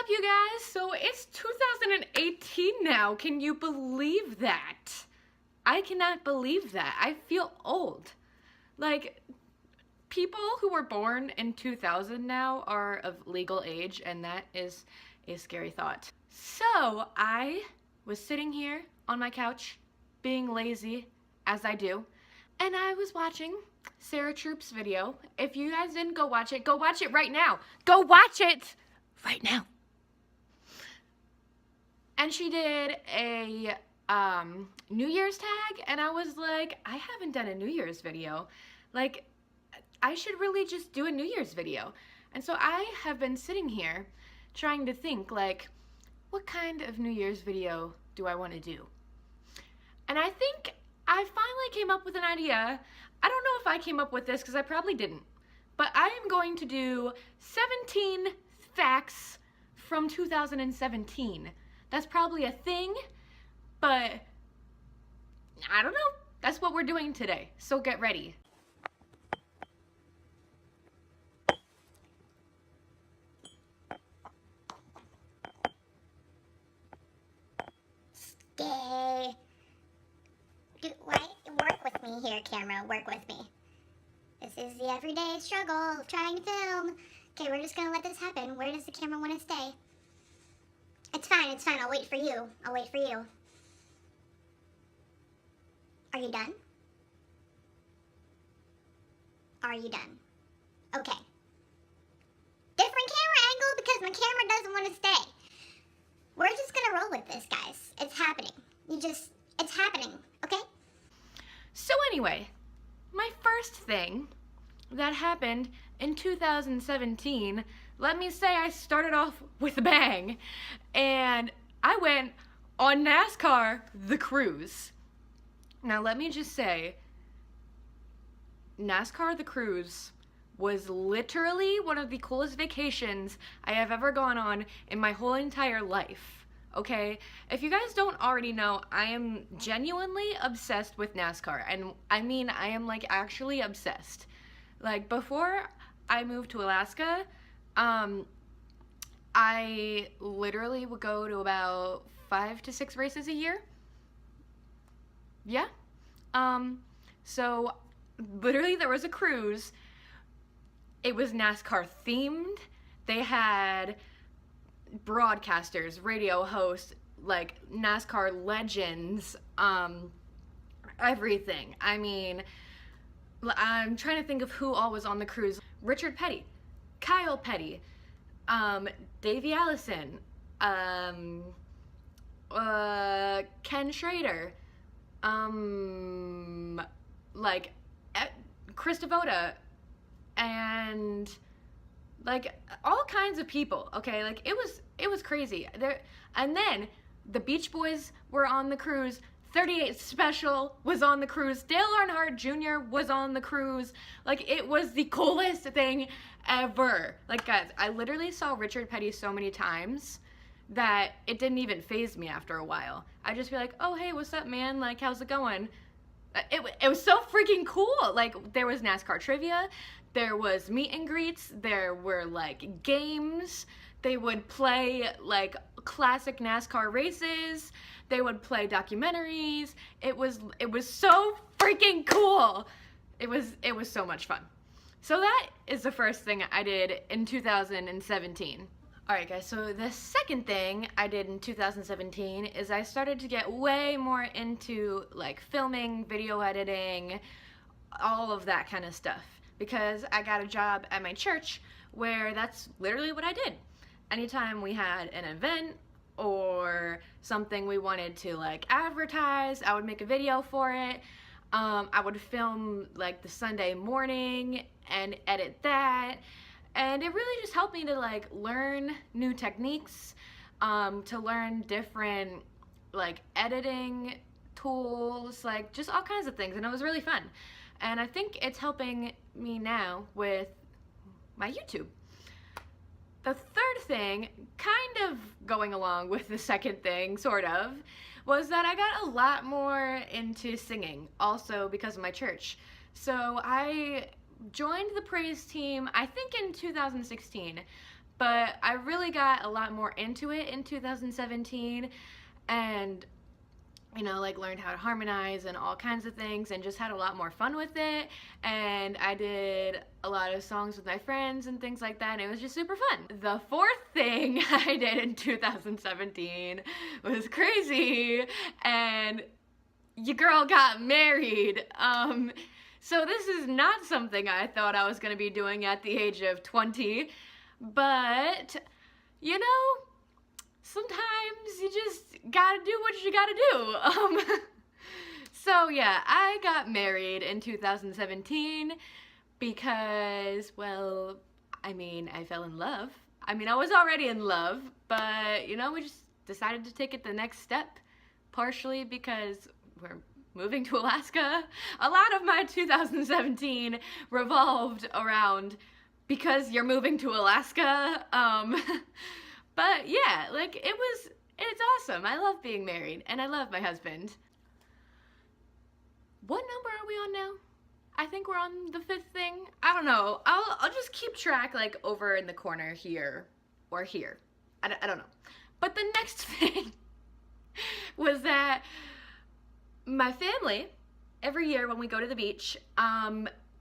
up, you guys? So it's 2018 now. Can you believe that? I cannot believe that. I feel old. Like, people who were born in 2000 now are of legal age, and that is a scary thought. So I was sitting here on my couch, being lazy, as I do, and I was watching Sarah Troop's video. If you guys didn't go watch it right now. Go watch it right now. And she did a New Year's tag, and I was like, I haven't done a New Year's video. Like, I should really just do a New Year's video. And so I have been sitting here trying to think, like, what kind of New Year's video do I want to do? And I think I finally came up with an idea. I don't know if I came up with this because I probably didn't, but I am going to do 17 facts from 2017. That's probably a thing, but I don't know. That's what we're doing today, so get ready. Stay. Work with me here, camera. Work with me. This is the everyday struggle of trying to film. Okay, we're just gonna let this happen. Where does the camera want to stay? It's fine, it's fine. I'll wait for you. I'll wait for you. Are you done? Are you done? Okay. Different camera angle because my camera doesn't want to stay. We're just gonna roll with this, guys. It's happening. It's happening, okay? So anyway, my first thing that happened in 2017, let me say I started off with a bang, and I went on NASCAR The Cruise. Now let me just say, NASCAR The Cruise was literally one of the coolest vacations I have ever gone on in my whole entire life. Okay, if you guys don't already know, I am genuinely obsessed with NASCAR, and I mean, I am like actually obsessed. Like, before I moved to Alaska, I literally would go to about 5 to 6 races a year. Yeah. So literally there was a cruise. It was NASCAR themed. They had broadcasters, radio hosts, like NASCAR legends, everything. I mean, I'm trying to think of who all was on the cruise. Richard Petty, Kyle Petty, Davey Allison, Ken Schrader, like Chris Devoda, and like all kinds of people. Okay, like it was crazy. And then the Beach Boys were on the cruise. 38 Special was on the cruise. Dale Earnhardt Jr. was on the cruise. Like, it was the coolest thing ever. Like, guys, I literally saw Richard Petty so many times that it didn't even faze me after a while. I'd just be like, oh, hey, what's up, man? Like, how's it going? It was so freaking cool. Like, there was NASCAR trivia. There was meet and greets. There were, like, games. They would play, like, classic NASCAR races. They would play documentaries. It was so freaking cool. It was so much fun. So that is the first thing I did in 2017. Alright guys, so the second thing I did in 2017 is I started to get way more into like filming, video editing, all of that kind of stuff. Because I got a job at my church where that's literally what I did. Anytime we had an event or something we wanted to like advertise, I would make a video for it. I would film like the Sunday morning and edit that, and it really just helped me to like learn new techniques, to learn different like editing tools, like just all kinds of things, and it was really fun. And I think it's helping me now with my YouTube. The third thing, kind of going along with the second thing, sort of, was that I got a lot more into singing, also because of my church. So I joined the praise team, I think in 2016, but I really got a lot more into it in 2017, and you know, like learned how to harmonize and all kinds of things, and just had a lot more fun with it. And I did a lot of songs with my friends and things like that, and it was just super fun. The fourth thing I did in 2017 was crazy, and your girl got married. So this is not something I thought I was gonna be doing at the age of 20, but you know, sometimes you just gotta do what you gotta do. So yeah, I got married in 2017 because, well, I mean, I fell in love. I mean, I was already in love, but you know, we just decided to take it the next step, partially because we're moving to Alaska. A lot of my 2017 revolved around because you're moving to Alaska. But yeah, like it's awesome. I love being married and I love my husband. What number are we on now? I think we're on the 5th thing. I don't know. I'll just keep track like over in the corner here or here. I don't know. But the next thing was that my family, every year when we go to the beach,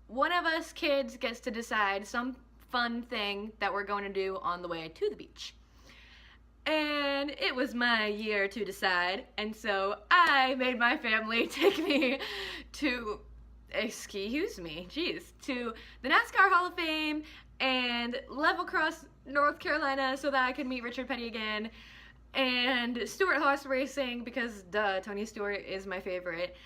one of us kids gets to decide some fun thing that we're going to do on the way to the beach. And it was my year to decide, and so I made my family take me to, excuse me, geez, to the NASCAR Hall of Fame and level cross North Carolina so that I could meet Richard Petty again, and Stewart Haas Racing because duh, Tony Stewart is my favorite.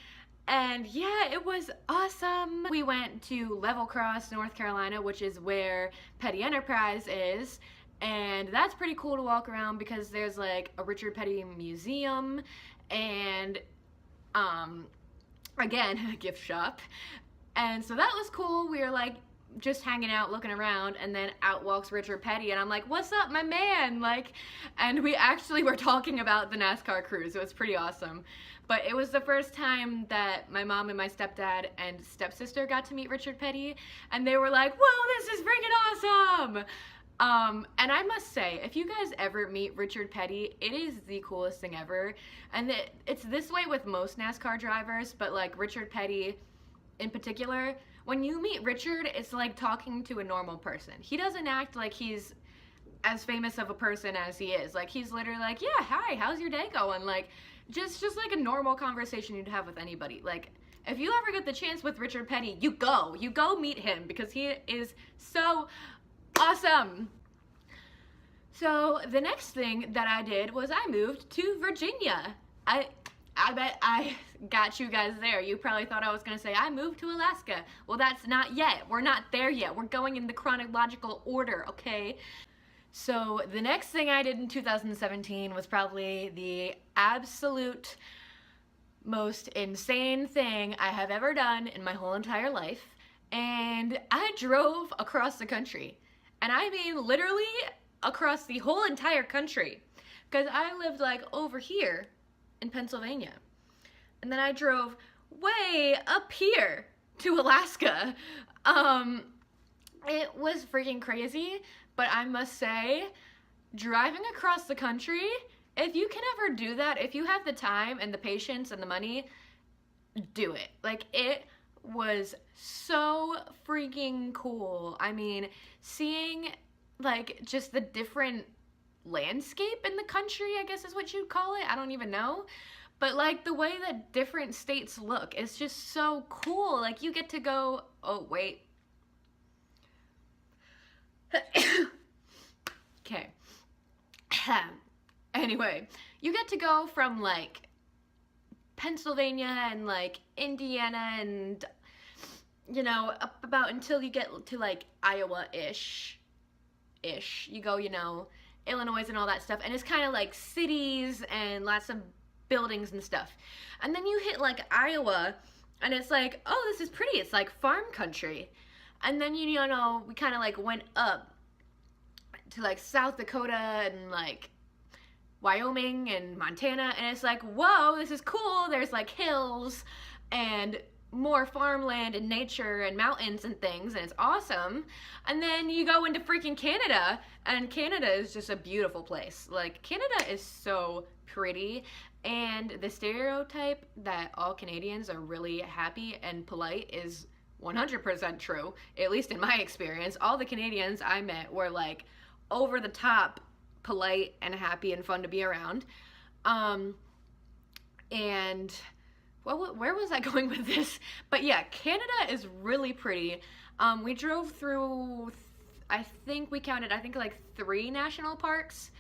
And yeah, it was awesome. We went to Level Cross, North Carolina, which is where Petty Enterprise is. And that's pretty cool to walk around because there's like a Richard Petty museum and again, a gift shop. And so that was cool. We were like just hanging out, looking around, and then out walks Richard Petty, and I'm like, what's up, my man? Like, and we actually were talking about the NASCAR cruise. It was pretty awesome. But it was the first time that my mom and my stepdad and stepsister got to meet Richard Petty, and they were like, whoa, this is freaking awesome! And I must say, if you guys ever meet Richard Petty, it is the coolest thing ever. And it's this way with most NASCAR drivers, but like Richard Petty in particular, when you meet Richard, it's like talking to a normal person. He doesn't act like he's as famous of a person as he is. Like, he's literally like, yeah, hi, how's your day going? Like, just like a normal conversation you'd have with anybody. Like, if you ever get the chance with Richard Petty, you go meet him because he is so awesome. So the next thing that I did was I moved to Virginia. I bet I got you guys there. You probably thought I was gonna say I moved to Alaska. Well, that's not yet. We're not there yet. We're going in the chronological order, okay? So the next thing I did in 2017 was probably the absolute most insane thing I have ever done in my whole entire life. And I drove across the country. And I mean literally across the whole entire country. Because I lived like over here in Pennsylvania. And then I drove way up here to Alaska. It was freaking crazy, but I must say, driving across the country, if you can ever do that, if you have the time and the patience and the money, do it. Like, it was so freaking cool. I mean, seeing like just the different landscape in the country, I guess is what you'd call it. I don't even know. But like the way that different states look, it's just so cool. Like, you get to go, oh wait. Okay. Anyway, you get to go from like Pennsylvania and like Indiana and, you know, up about until you get to like Iowa-ish. You go, you know, Illinois and all that stuff, and it's kind of like cities and lots of buildings and stuff. And then you hit like Iowa, and it's like, oh, this is pretty. It's like farm country. And then, you know, we kind of like went up to like South Dakota and like Wyoming and Montana, and it's like, whoa, this is cool. There's like hills and more farmland and nature and mountains and things, and it's awesome. And then you go into freaking Canada, and Canada is just a beautiful place. Like, Canada is so pretty, and the stereotype that all Canadians are really happy and polite is 100% true, at least in my experience. All the Canadians I met were like over the top polite and happy and fun to be around. And where was I going with this? But yeah, Canada is really pretty. We drove through, I think we counted, like 3 national parks,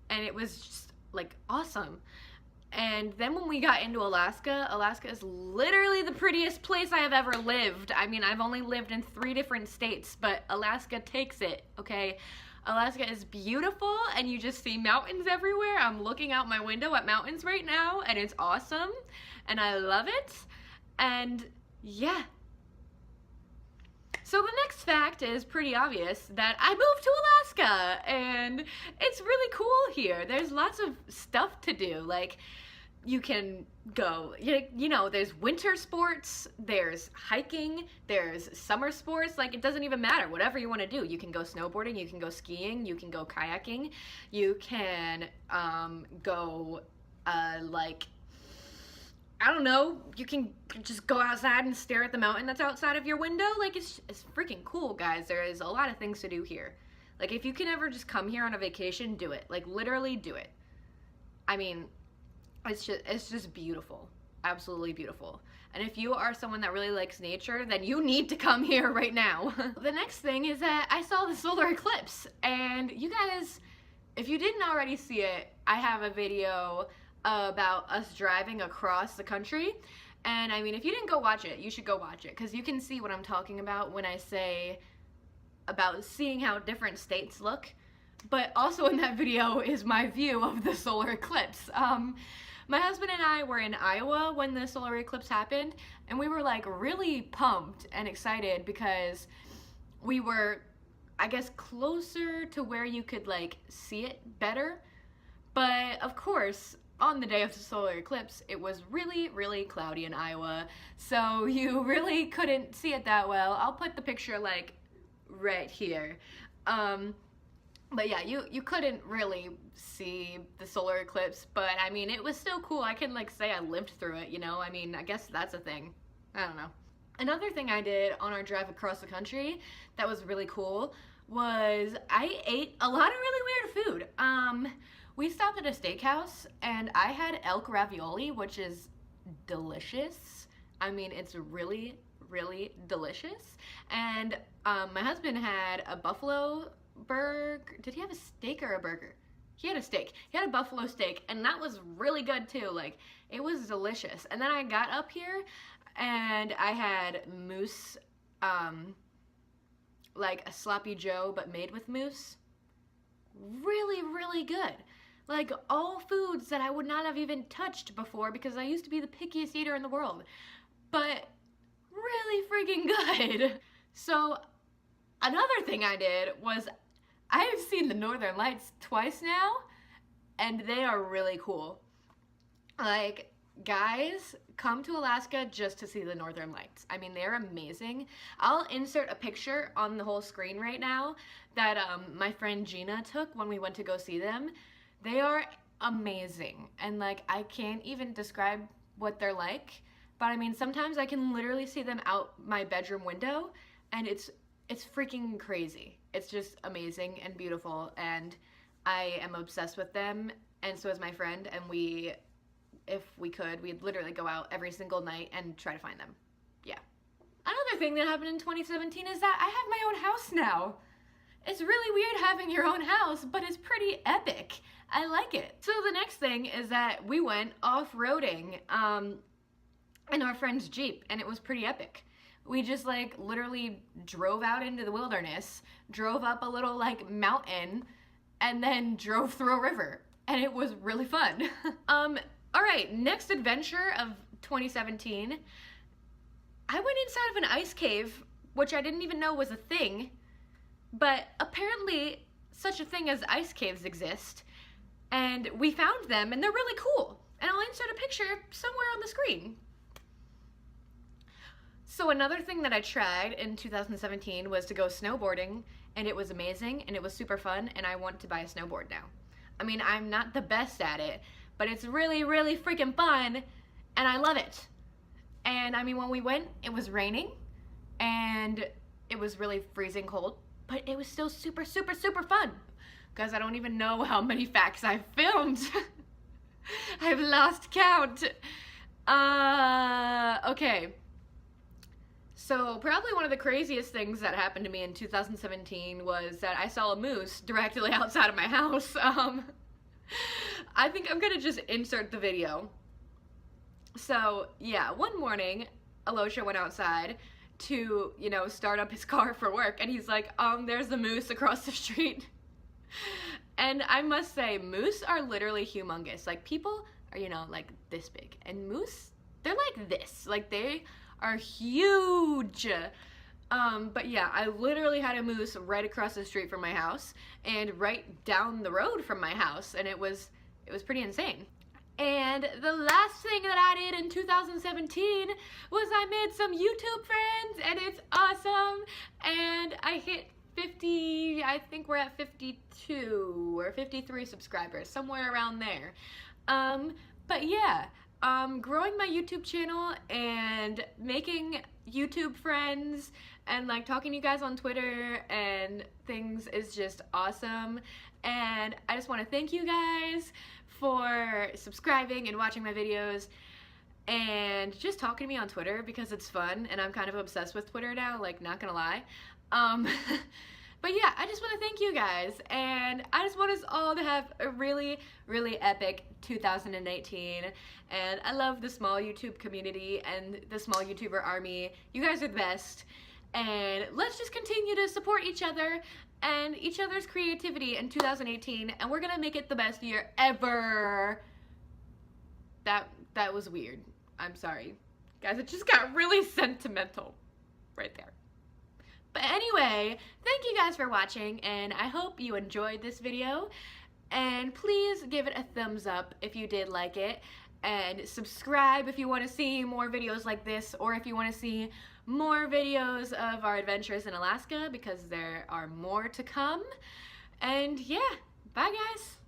and it was just like awesome. And then when we got into Alaska, Alaska is literally the prettiest place I have ever lived. I mean, I've only lived in 3 different states, but Alaska takes it, okay? Alaska is beautiful, and you just see mountains everywhere. I'm looking out my window at mountains right now, and it's awesome, and I love it, and yeah. So the next fact is pretty obvious, that I moved to Alaska, and it's really cool here. There's lots of stuff to do. Like, you can go, you know, there's winter sports, there's hiking, there's summer sports. Like, it doesn't even matter, whatever you want to do. You can go snowboarding, you can go skiing, you can go kayaking, you can go like, I don't know, you can just go outside and stare at the mountain that's outside of your window. Like, it's freaking cool, guys. There is a lot of things to do here. Like, if you can ever just come here on a vacation, do it. Like, literally do it. I mean, it's just beautiful. Absolutely beautiful. And if you are someone that really likes nature, then you need to come here right now. The next thing is that I saw the solar eclipse, and you guys, if you didn't already see it, I have a video about us driving across the country. And I mean, if you didn't go watch it, you should go watch it, because you can see what I'm talking about when I say about seeing how different states look. But also in that video is my view of the solar eclipse. My husband and I were in Iowa when the solar eclipse happened, and we were like really pumped and excited because we were, I guess, closer to where you could like see it better. But of course, on the day of the solar eclipse, it was really, really cloudy in Iowa, so you really couldn't see it that well. I'll put the picture like right here. But yeah, you couldn't really see the solar eclipse, but I mean, it was still cool. I can like say I lived through it, you know? I mean, I guess that's a thing. I don't know. Another thing I did on our drive across the country that was really cool was I ate a lot of really weird food. We stopped at a steakhouse, and I had elk ravioli, which is delicious. I mean, it's really, really delicious. And my husband had a buffalo burger. Did he have a steak or a burger? He had a steak. He had a buffalo steak, and that was really good too. Like, it was delicious. And then I got up here, and I had moose, like a sloppy joe, but made with moose. Really, really good. Like, all foods that I would not have even touched before, because I used to be the pickiest eater in the world. But really freaking good. So another thing I did was I have seen the Northern Lights twice now, and they are really cool. Like, guys, come to Alaska just to see the Northern Lights. I mean, they're amazing. I'll insert a picture on the whole screen right now that my friend Gina took when we went to go see them. They are amazing, and like, I can't even describe what they're like, but I mean, sometimes I can literally see them out my bedroom window, and it's freaking crazy. It's just amazing and beautiful, and I am obsessed with them, and so is my friend, and we, if we could, we'd literally go out every single night and try to find them. Yeah. Another thing that happened in 2017 is that I have my own house now. It's really weird having your own house, but it's pretty epic. I like it. So the next thing is that we went off-roading in our friend's Jeep, and it was pretty epic. We just like literally drove out into the wilderness, drove up a little like mountain, and then drove through a river, and it was really fun. All right, next adventure of 2017. I went inside of an ice cave, which I didn't even know was a thing, but apparently such a thing as ice caves exist, and we found them, and they're really cool. And I'll insert a picture somewhere on the screen. So another thing that I tried in 2017 was to go snowboarding, and it was amazing and it was super fun, and I want to buy a snowboard now. I mean, I'm not the best at it, but it's really, really freaking fun, and I love it. And I mean, when we went, it was raining, and it was really freezing cold, but it was still super, super, super fun. Guys, I don't even know how many facts I've filmed. I've lost count. Okay. So probably one of the craziest things that happened to me in 2017 was that I saw a moose directly outside of my house. I think I'm gonna just insert the video. So yeah, one morning, Alosha went outside to, you know, start up his car for work, and he's like, there's the moose across the street. And I must say, moose are literally humongous. Like, people are, you know, like this big, and moose, they're like this. Like, they are huge. But yeah, I literally had a moose right across the street from my house and right down the road from my house, and it was pretty insane. And the last thing that I did in 2017 was I made some YouTube friends, and it's awesome. And I hit 50, I think we're at 52 or 53 subscribers, somewhere around there. But yeah, growing my YouTube channel and making YouTube friends and like talking to you guys on Twitter and things is just awesome. And I just want to thank you guys for subscribing and watching my videos and just talking to me on Twitter, because it's fun and I'm kind of obsessed with Twitter now, like, not gonna lie. But yeah, I just want to thank you guys, and I just want us all to have a really, really epic 2018, and I love the small YouTube community and the small YouTuber army. You guys are the best, and let's just continue to support each other and each other's creativity in 2018, and we're gonna make it the best year ever. That was weird. I'm sorry. Guys, it just got really sentimental right there. But anyway, thank you guys for watching, and I hope you enjoyed this video. And please give it a thumbs up if you did like it, and subscribe if you want to see more videos like this, or if you want to see more videos of our adventures in Alaska, because there are more to come. And yeah, bye guys!